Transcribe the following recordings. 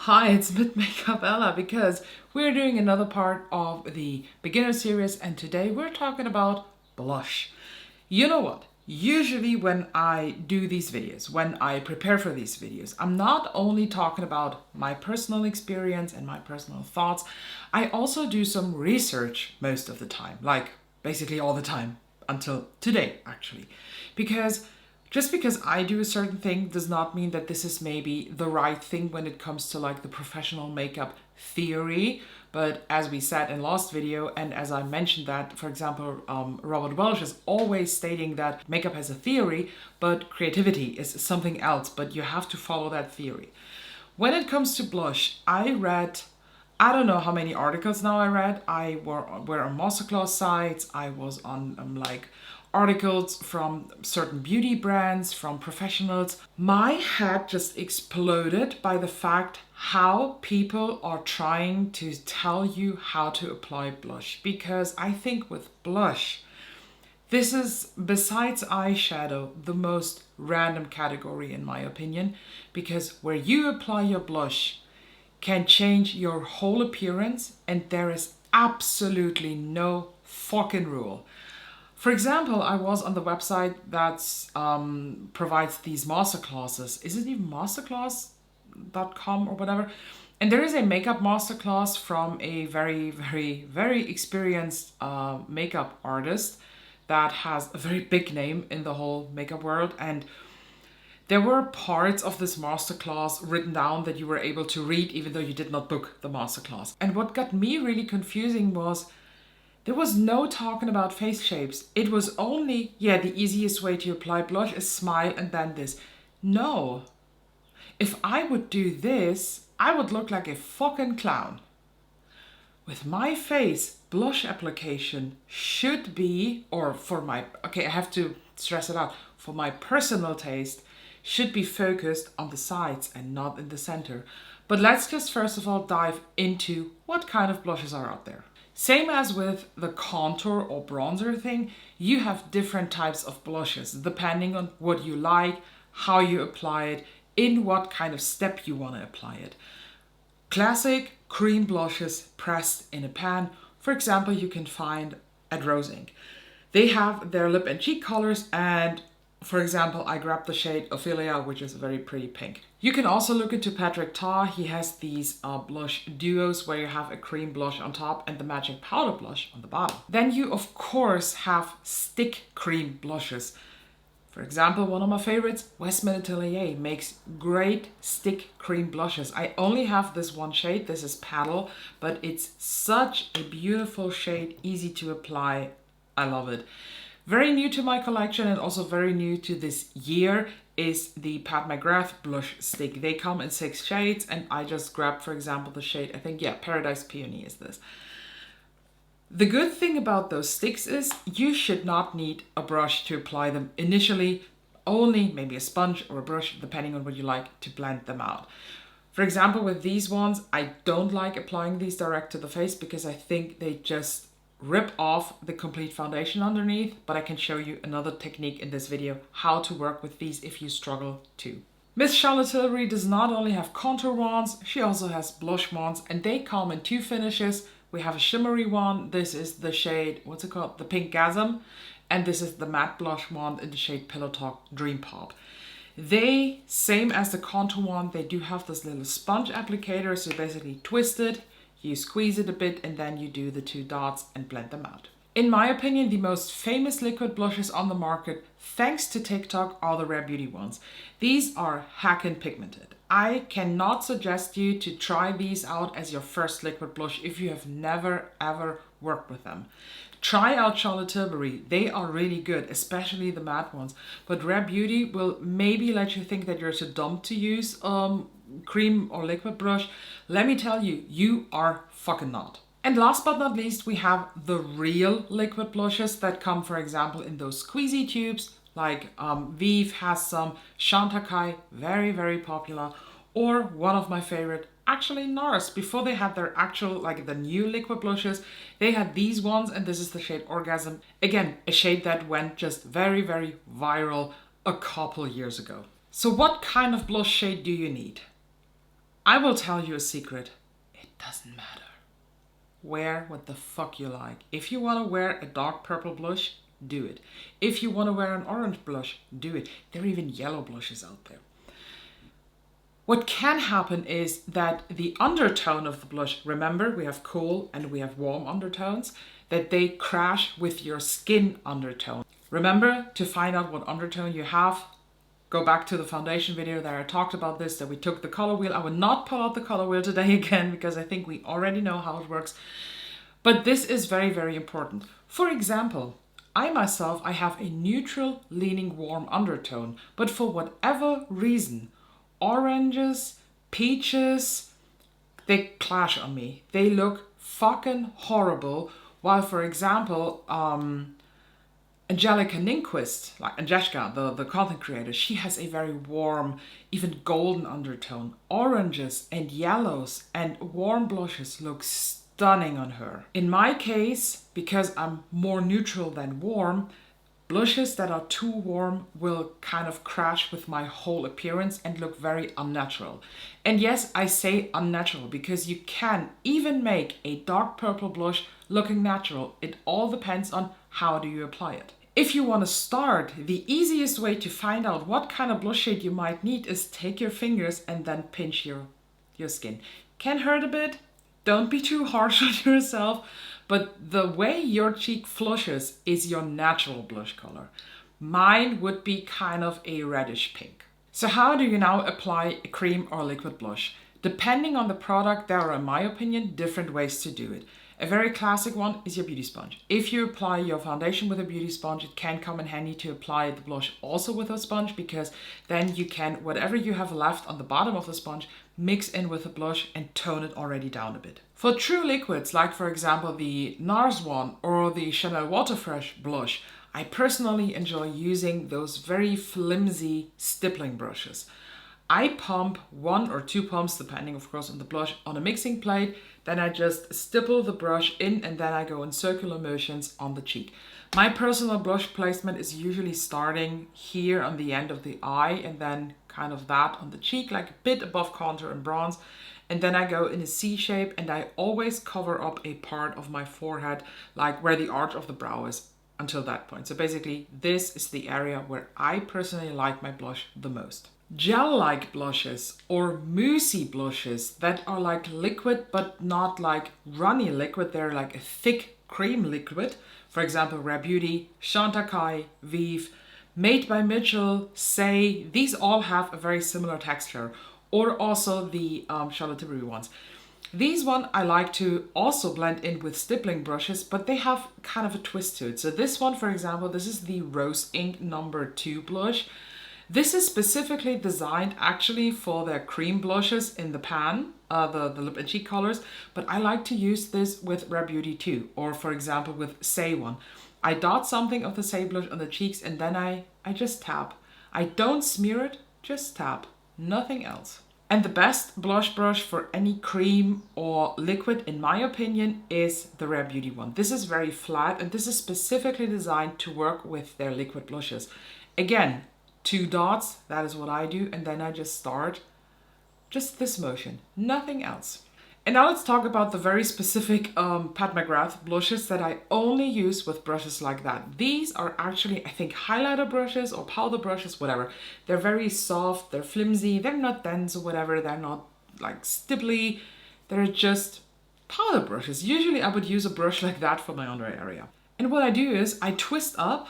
Hi, it's Mid Makeup Ella because we're doing another part of the beginner series and today we're talking about blush. You know what? Usually when I do these videos, when I prepare for these videos, I'm not only talking about my personal experience and my personal thoughts, I also do some research most of the time, like basically all the time until today actually. Because just because I do a certain thing does not mean that this is maybe the right thing when it comes to like the professional makeup theory. But as we said in last video, and as I mentioned that, for example, Robert Welsh is always stating that makeup has a theory, but creativity is something else, but you have to follow that theory. When it comes to blush, I don't know how many articles now I read. Were on masterclass sites. I was on like articles from certain beauty brands, from professionals. My head just exploded by the fact how people are trying to tell you how to apply blush. Because I think with blush, this is, besides eyeshadow, the most random category in my opinion. Because where you apply your blush can change your whole appearance and there is absolutely no fucking rule. For example, I was on the website that provides these masterclasses. Is it even masterclass.com or whatever? And there is a makeup masterclass from a very, very, very experienced makeup artist that has a very big name in the whole makeup world. And there were parts of this masterclass written down that you were able to read even though you did not book the masterclass. And what got me really confusing was there was no talking about face shapes. It was only, yeah, the easiest way to apply blush is smile and then this. No. If I would do this, I would look like a fucking clown. With my face, blush application should be, or for my, okay, I have to stress it out, for my personal taste, should be focused on the sides and not in the center. But let's just first of all dive into what kind of blushes are out there. Same as with the contour or bronzer thing, you have different types of blushes depending on what you like, how you apply it, in what kind of step you want to apply it. Classic cream blushes pressed in a pan, for example, you can find at Rose Inc. They have their lip and cheek colors, and for example, I grabbed the shade Ophelia, which is a very pretty pink. You can also look into Patrick Ta. He has these blush duos where you have a cream blush on top and the magic powder blush on the bottom. Then you, of course, have stick cream blushes. For example, one of my favorites, Westman Atelier, makes great stick cream blushes. I only have this one shade, this is Paddle, but it's such a beautiful shade, easy to apply. I love it. Very new to my collection and also very new to this year is the Pat McGrath blush stick. They come in 6 shades and I just grabbed, for example, the shade, I think, yeah, Paradise Peony is this. The good thing about those sticks is you should not need a brush to apply them initially, only maybe a sponge or a brush, depending on what you like to blend them out. For example, with these ones, I don't like applying these direct to the face because I think they just rip off the complete foundation underneath, but I can show you another technique in this video how to work with these if you struggle too. Miss Charlotte Tilbury does not only have contour wands, she also has blush wands and they come in 2 finishes. We have a shimmery one, this is the shade, what's it called? The Pinkgasm, and this is the matte blush wand in the shade Pillow Talk Dream Pop. They, same as the contour wand, they do have this little sponge applicator, so you basically twist it, you squeeze it a bit and then you do the 2 dots and blend them out. In my opinion, the most famous liquid blushes on the market, thanks to TikTok, are the Rare Beauty ones. These are hackin' pigmented. I cannot suggest you to try these out as your first liquid blush if you have never ever worked with them. Try out Charlotte Tilbury. They are really good, especially the matte ones. But Rare Beauty will maybe let you think that you're too dumb to use cream or liquid brush. Let me tell you, you are fucking not. And last but not least, we have the real liquid blushes that come, for example, in those squeezy tubes, like Vive has some, Chantecaille, very, very popular, or one of my favorite, actually NARS. Before they had their actual, like the new liquid blushes, they had these ones, and this is the shade Orgasm. Again, a shade that went just very, very viral a couple years ago. So what kind of blush shade do you need? I will tell you a secret. It doesn't matter. Wear what the fuck you like. If you want to wear a dark purple blush, do it. If you want to wear an orange blush, do it. There are even yellow blushes out there. What can happen is that the undertone of the blush, remember we have cool and we have warm undertones, that they crash with your skin undertone. Remember, to find out what undertone you have, go back to the foundation video there I talked about this, that we took the color wheel. I will not pull out the color wheel today again because I think we already know how it works. But this is very, very important. For example, I myself, I have a neutral leaning warm undertone, but for whatever reason, oranges, peaches, they clash on me. They look fucking horrible. While, for example, Angelica Ninquist, like Angeshka, the content creator, she has a very warm, even golden undertone. Oranges and yellows and warm blushes look stunning on her. In my case, because I'm more neutral than warm, blushes that are too warm will kind of crash with my whole appearance and look very unnatural. And yes, I say unnatural because you can even make a dark purple blush looking natural. It all depends on how do you apply it. If you want to start, the easiest way to find out what kind of blush shade you might need is take your fingers and then pinch your skin. Can hurt a bit. Don't be too harsh on yourself. But the way your cheek flushes is your natural blush color. Mine would be kind of a reddish pink. So how do you now apply a cream or liquid blush? Depending on the product, there are, in my opinion, different ways to do it. A very classic one is your beauty sponge. If you apply your foundation with a beauty sponge, it can come in handy to apply the blush also with a sponge, because then you can, whatever you have left on the bottom of the sponge, mix in with the blush and tone it already down a bit. For true liquids, like for example the NARS one or the Chanel Waterfresh blush, I personally enjoy using those very flimsy stippling brushes. I pump 1 or 2 pumps, depending of course on the blush, on a mixing plate. Then I just stipple the brush in and then I go in circular motions on the cheek. My personal blush placement is usually starting here on the end of the eye and then kind of that on the cheek, like a bit above contour and bronze. And then I go in a C shape and I always cover up a part of my forehead, like where the arch of the brow is, until that point. So basically this is the area where I personally like my blush the most. Gel-like blushes or moussey blushes that are like liquid but not like runny liquid, they're like a thick cream liquid. For example, Rare Beauty, Chantecaille, Vive, Made by Mitchell, Say, these all have a very similar texture. Or also the Charlotte Tilbury ones. These one I like to also blend in with stippling brushes, but they have kind of a twist to it. So this one, for example, this is the Rose Ink number 2 blush. This is specifically designed actually for their cream blushes in the pan, the lip and cheek colors, but I like to use this with Rare Beauty too, or for example with Say one. I dot something of the Say blush on the cheeks and then I just tap. I don't smear it, just tap, nothing else. And the best blush brush for any cream or liquid, in my opinion, is the Rare Beauty one. This is very flat and this is specifically designed to work with their liquid blushes. Again, 2 dots, that is what I do, and then I just start just this motion, nothing else. And now let's talk about the very specific Pat McGrath blushes that I only use with brushes like that. These are actually, I think, highlighter brushes or powder brushes, whatever. They're very soft, they're flimsy, they're not dense or whatever, they're not like stipply, they're just powder brushes. Usually I would use a brush like that for my under area. And what I do is I twist up,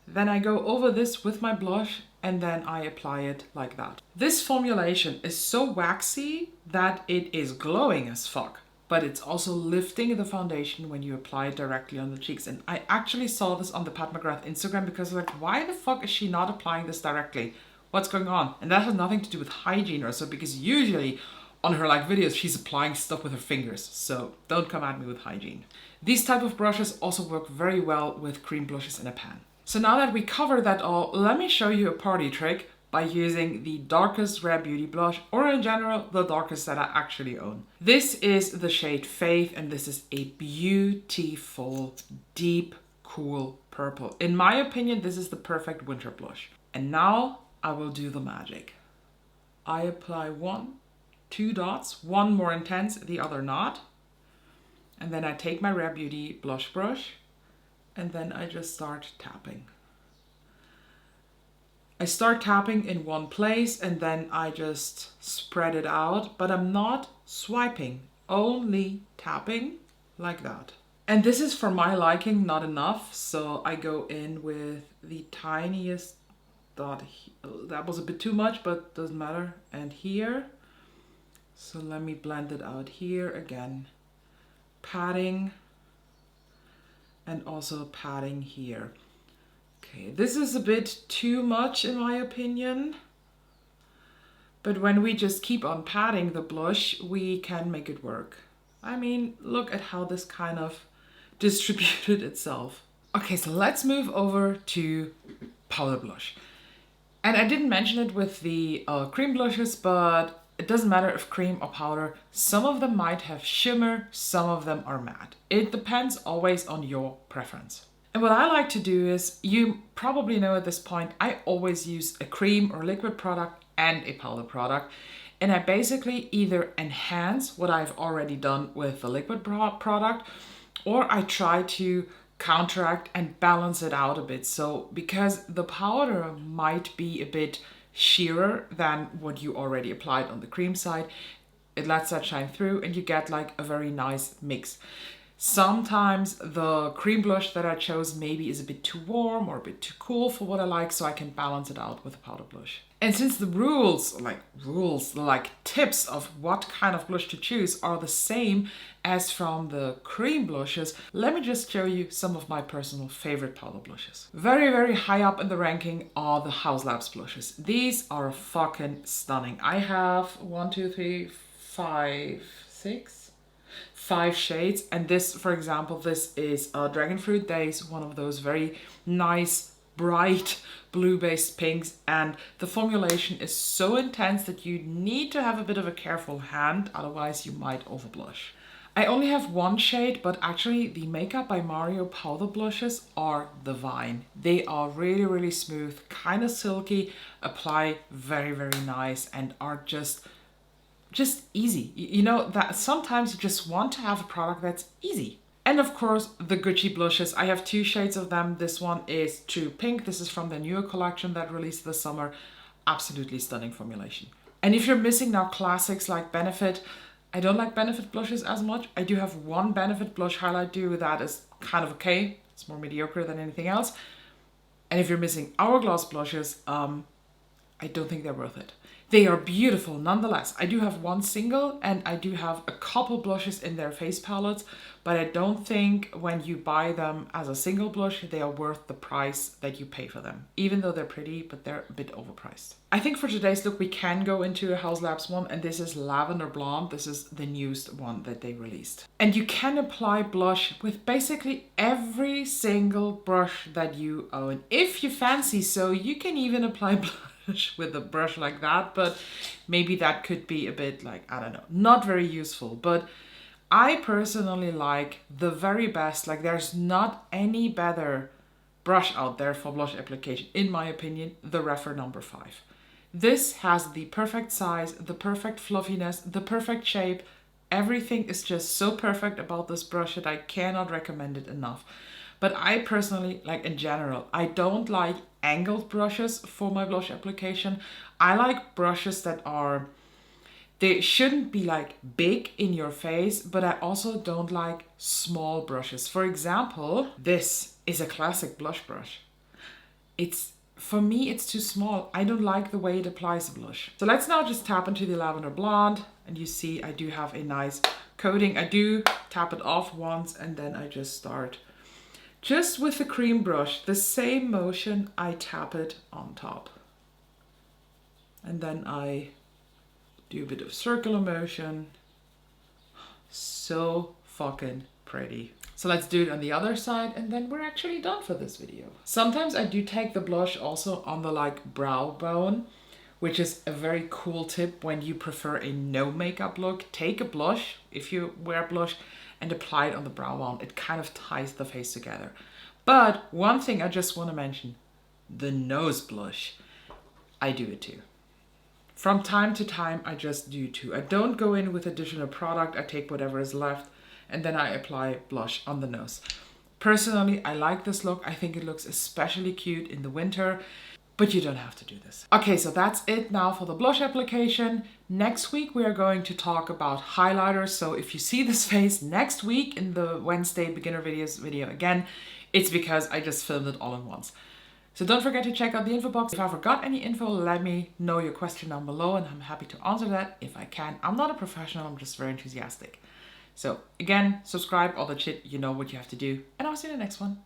then I go over this with my blush and then I apply it like that. This formulation is so waxy that it is glowing as fuck, but it's also lifting the foundation when you apply it directly on the cheeks. And I actually saw this on the Pat McGrath Instagram because I was like, why the fuck is she not applying this directly? What's going on? And that has nothing to do with hygiene or so, because usually on her like videos, she's applying stuff with her fingers. So don't come at me with hygiene. These type of brushes also work very well with cream blushes in a pan. So now that we covered that all, let me show you a party trick by using the darkest Rare Beauty blush, or in general, the darkest that I actually own. This is the shade Faith, and this is a beautiful, deep, cool purple. In my opinion, this is the perfect winter blush. And now I will do the magic. I apply 1, 2 dots, one more intense, the other not. And then I take my Rare Beauty blush brush and then I just start tapping. I start tapping in one place and then I just spread it out, but I'm not swiping, only tapping like that. And this is for my liking not enough, so I go in with the tiniest dot. That was a bit too much, but doesn't matter. And here, so let me blend it out here again. Padding and also padding here. Okay, this is a bit too much in my opinion. But when we just keep on padding the blush, we can make it work. I mean, look at how this kind of distributed itself. Okay, so let's move over to powder blush. And I didn't mention it with the cream blushes, but it doesn't matter if cream or powder. Some of them might have shimmer, some of them are matte. It depends always on your preference. And what I like to do is, you probably know at this point, I always use a cream or liquid product and a powder product. And I basically either enhance what I've already done with the liquid product, or I try to counteract and balance it out a bit. So because the powder might be a bit sheerer than what you already applied on the cream side, it lets that shine through and you get like a very nice mix. Sometimes the cream blush that I chose maybe is a bit too warm or a bit too cool for what I like, so I can balance it out with a powder blush. And since the tips of what kind of blush to choose are the same as from the cream blushes, let me just show you some of my personal favorite powder blushes. Very, very high up in the ranking are the Haus Labs blushes. These are fucking stunning. I have 5 shades, and this, for example, this is Dragon Fruit Days, one of those very nice bright blue-based pinks, and the formulation is so intense that you need to have a bit of a careful hand, otherwise you might overblush. I only have one shade, but actually the Makeup by Mario powder blushes are divine. They are really, really smooth, kind of silky, apply very, very nice, and are just easy. You know that sometimes you just want to have a product that's easy. And of course, the Gucci blushes. I have 2 shades of them. This one is True Pink. This is from the newer collection that released this summer. Absolutely stunning formulation. And if you're missing now classics like Benefit, I don't like Benefit blushes as much. I do have one Benefit blush highlight duo that is kind of okay. It's more mediocre than anything else. And if you're missing Hourglass blushes, I don't think they're worth it. They are beautiful nonetheless. I do have one single and I do have a couple blushes in their face palettes, but I don't think when you buy them as a single blush, they are worth the price that you pay for them. Even though they're pretty, but they're a bit overpriced. I think for today's look, we can go into a Haus Labs one, and this is Lavender Blonde. This is the newest one that they released. And you can apply blush with basically every single brush that you own. If you fancy so, you can even apply blush with a brush like that, but maybe that could be a bit like, I don't know, not very useful. But I personally like the very best, like there's not any better brush out there for blush application, in my opinion, the Rephr number 5. This has the perfect size, the perfect fluffiness, the perfect shape. Everything is just so perfect about this brush that I cannot recommend it enough. But I personally, like in general, I don't like angled brushes for my blush application. I like brushes that are, they shouldn't be like big in your face, but I also don't like small brushes. For example, this is a classic blush brush. For me, it's too small. I don't like the way it applies the blush. So let's now just tap into the Lavender Blonde, and you see I do have a nice coating. I do tap it off once and then I just start. Just with the cream brush, the same motion, I tap it on top. And then I do a bit of circular motion. So fucking pretty. So let's do it on the other side and then we're actually done for this video. Sometimes I do take the blush also on the like brow bone, which is a very cool tip when you prefer a no makeup look. Take a blush, if you wear blush, and apply it on the brow bone. It kind of ties the face together. But one thing I just want to mention, the nose blush, I do it too. From time to time, I just do two. I don't go in with additional product. I take whatever is left and then I apply blush on the nose. Personally, I like this look. I think it looks especially cute in the winter, but you don't have to do this. Okay, so that's it now for the blush application. Next week, we are going to talk about highlighters. So if you see this face next week in the Wednesday beginner videos video again, it's because I just filmed it all at once. So don't forget to check out the info box. If I forgot any info, let me know your question down below and I'm happy to answer that if I can. I'm not a professional, I'm just very enthusiastic. So again, subscribe, all that shit, you know what you have to do, and I'll see you in the next one.